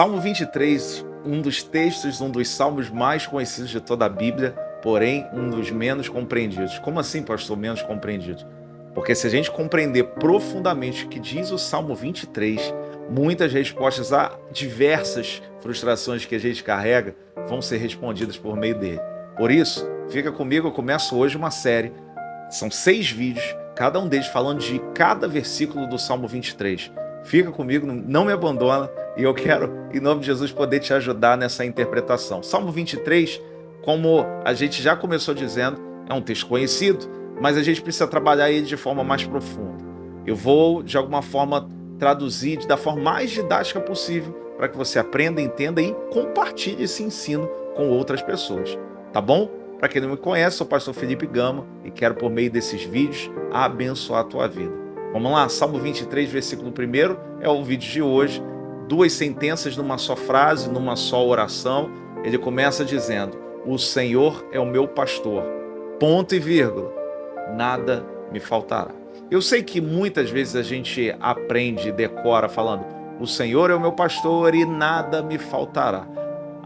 Salmo 23, um dos textos, um dos salmos mais conhecidos de toda a Bíblia, porém um dos menos compreendidos. Como assim, pastor, menos compreendido? Porque se a gente compreender profundamente o que diz o Salmo 23, muitas respostas a diversas frustrações que a gente carrega vão ser respondidas por meio dele. Por isso, fica comigo, eu começo hoje uma série, são 6 vídeos, cada um deles falando de cada versículo do Salmo 23. Fica comigo, não me abandona, e eu quero, em nome de Jesus, poder te ajudar nessa interpretação. Salmo 23, como a gente já começou dizendo, é um texto conhecido, mas a gente precisa trabalhar ele de forma mais profunda. Eu vou, de alguma forma, traduzir da forma mais didática possível para que você aprenda, entenda e compartilhe esse ensino com outras pessoas. Tá bom? Para quem não me conhece, sou o pastor Felipe Gama e quero, por meio desses vídeos, abençoar a tua vida. Vamos lá, Salmo 23, versículo 1, é o vídeo de hoje. 2 sentenças numa só frase, numa só oração. Ele começa dizendo: o Senhor é o meu pastor, ponto e vírgula, nada me faltará. Eu sei que muitas vezes a gente aprende e decora falando: o Senhor é o meu pastor e nada me faltará.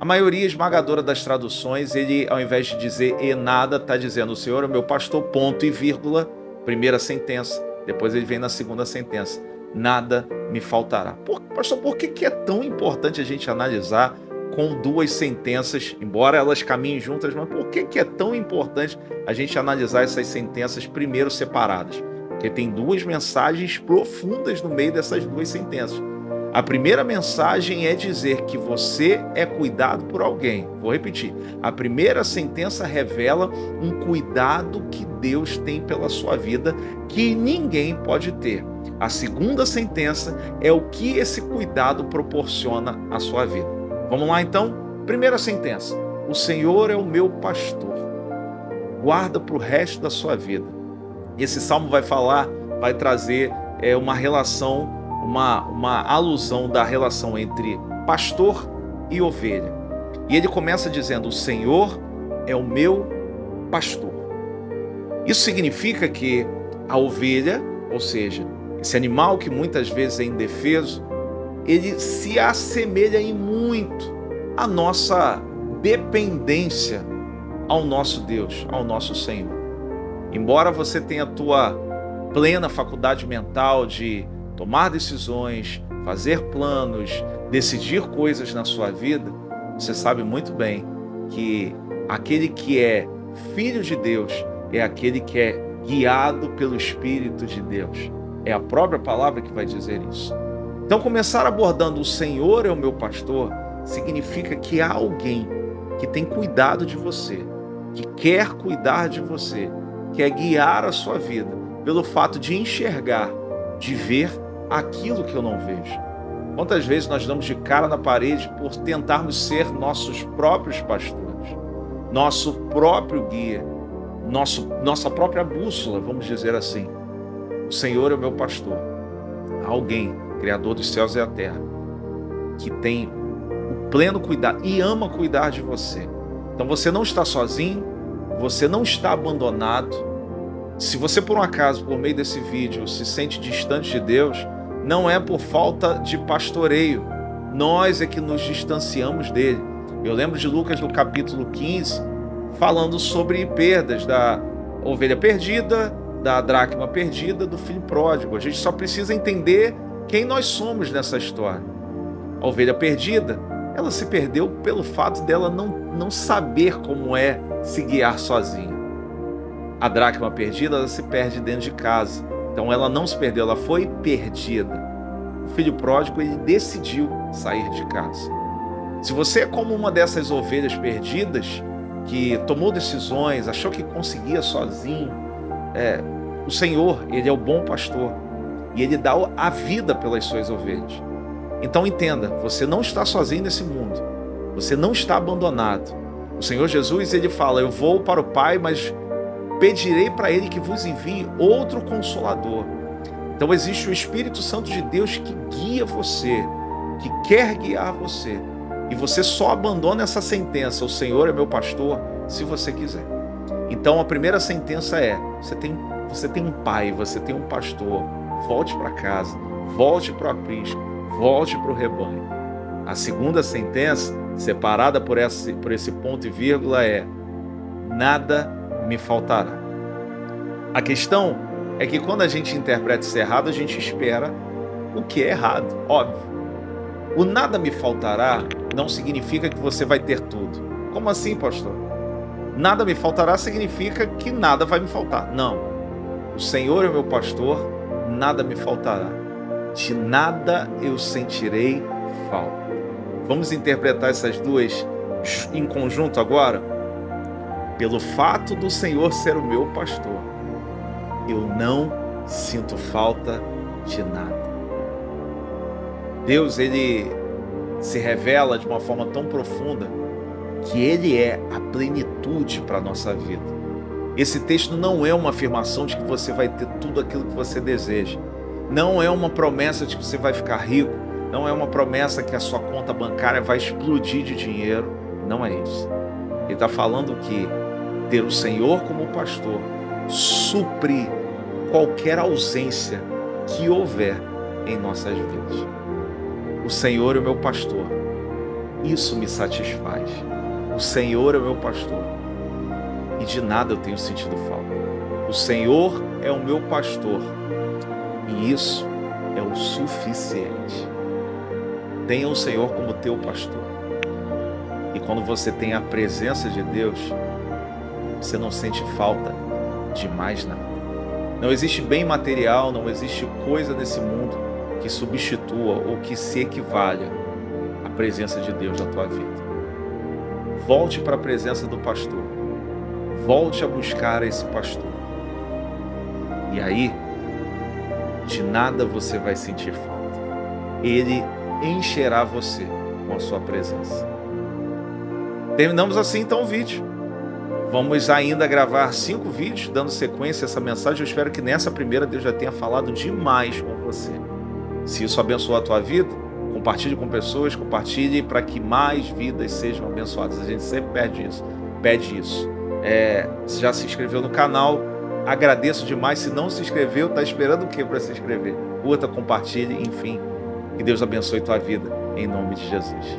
A maioria esmagadora das traduções, ele, ao invés de dizer e nada, está dizendo: o Senhor é o meu pastor, ponto e vírgula, primeira sentença. Depois ele vem na segunda sentença: nada me faltará. Pastor, por que é tão importante a gente analisar com 2 sentenças, embora elas caminhem juntas, mas por que é tão importante a gente analisar essas sentenças primeiro separadas? Porque tem 2 mensagens profundas no meio dessas 2 sentenças. A primeira mensagem é dizer que você é cuidado por alguém. Vou repetir. A primeira sentença revela um cuidado que Deus tem pela sua vida que ninguém pode ter. A segunda sentença é o que esse cuidado proporciona à sua vida. Vamos lá então? Primeira sentença: o Senhor é o meu pastor. Guarda para o resto da sua vida. Esse salmo vai trazer uma relação, uma alusão da relação entre pastor e ovelha. E ele começa dizendo: o Senhor é o meu pastor. Isso significa que a ovelha, ou seja, esse animal que muitas vezes é indefeso, ele se assemelha em muito à nossa dependência ao nosso Deus, ao nosso Senhor. Embora você tenha a tua plena faculdade mental de tomar decisões, fazer planos, decidir coisas na sua vida, você sabe muito bem que aquele que é filho de Deus é aquele que é guiado pelo Espírito de Deus. É a própria palavra que vai dizer isso. Então, começar abordando o Senhor é o meu pastor significa que há alguém que tem cuidado de você, que quer cuidar de você, quer guiar a sua vida pelo fato de enxergar, de ver aquilo que eu não vejo. Quantas vezes nós damos de cara na parede por tentarmos ser nossos próprios pastores, nosso próprio guia, nossa própria bússola, vamos dizer assim. O Senhor é o meu pastor. Há alguém, Criador dos céus e da terra, que tem o pleno cuidado e ama cuidar de você. Então você não está sozinho, você não está abandonado. Se você, por um acaso, por meio desse vídeo, se sente distante de Deus, não é por falta de pastoreio. Nós é que nos distanciamos dele. Eu lembro de Lucas, no capítulo 15, falando sobre perdas da ovelha perdida, da dracma perdida, do filho pródigo. A gente só precisa entender quem nós somos nessa história. A ovelha perdida, ela se perdeu pelo fato dela não saber como é se guiar sozinha. A dracma perdida, ela se perde dentro de casa. Então ela não se perdeu, ela foi perdida. O filho pródigo, ele decidiu sair de casa. Se você é como uma dessas ovelhas perdidas, que tomou decisões, achou que conseguia sozinho, o Senhor, ele é o bom pastor e ele dá a vida pelas suas ovelhas. Então entenda, você não está sozinho nesse mundo, você não está abandonado. O Senhor Jesus, ele fala: eu vou para o Pai, mas pedirei para ele que vos envie outro Consolador. Então existe o Espírito Santo de Deus que guia você, que quer guiar você, e você só abandona essa sentença: o Senhor é meu pastor, se você quiser. Então a primeira sentença é: você tem um pai, você tem um pastor. Volte para casa, volte para o aprisco, volte para o rebanho. A segunda sentença, separada por esse ponto e vírgula, é: nada me faltará. A questão é que quando a gente interpreta isso errado, a gente espera o que é errado, óbvio. O nada me faltará não significa que você vai ter tudo. Como assim, pastor? Nada me faltará significa que nada vai me faltar. Não. O Senhor é o meu pastor, nada me faltará. De nada eu sentirei falta. Vamos interpretar essas duas em conjunto agora? Pelo fato do Senhor ser o meu pastor, eu não sinto falta de nada. Deus, ele se revela de uma forma tão profunda que ele é a plenitude para a nossa vida. Esse texto não é uma afirmação de que você vai ter tudo aquilo que você deseja. Não é uma promessa de que você vai ficar rico. Não é uma promessa que a sua conta bancária vai explodir de dinheiro. Não é isso. Ele está falando que ter o Senhor como pastor supre qualquer ausência que houver em nossas vidas. O Senhor é o meu pastor. Isso me satisfaz. O Senhor é o meu pastor. E de nada eu tenho sentido falta. O Senhor é o meu pastor. E isso é o suficiente. Tenha o Senhor como teu pastor. E quando você tem a presença de Deus, você não sente falta de mais nada. Não existe bem material, não existe coisa nesse mundo que substitua ou que se equivalha à presença de Deus na tua vida. Volte para a presença do pastor. Volte a buscar esse pastor. E aí, de nada você vai sentir falta. Ele encherá você com a sua presença. Terminamos assim então o vídeo. Vamos ainda gravar 5 vídeos dando sequência a essa mensagem. Eu espero que nessa primeira Deus já tenha falado demais com você. Se isso abençoar a tua vida, compartilhe com pessoas, compartilhe para que mais vidas sejam abençoadas. A gente sempre pede isso. Você já se inscreveu no canal? Agradeço demais. Se não se inscreveu, está esperando o que para se inscrever? Curta, compartilhe, enfim. Que Deus abençoe tua vida, em nome de Jesus.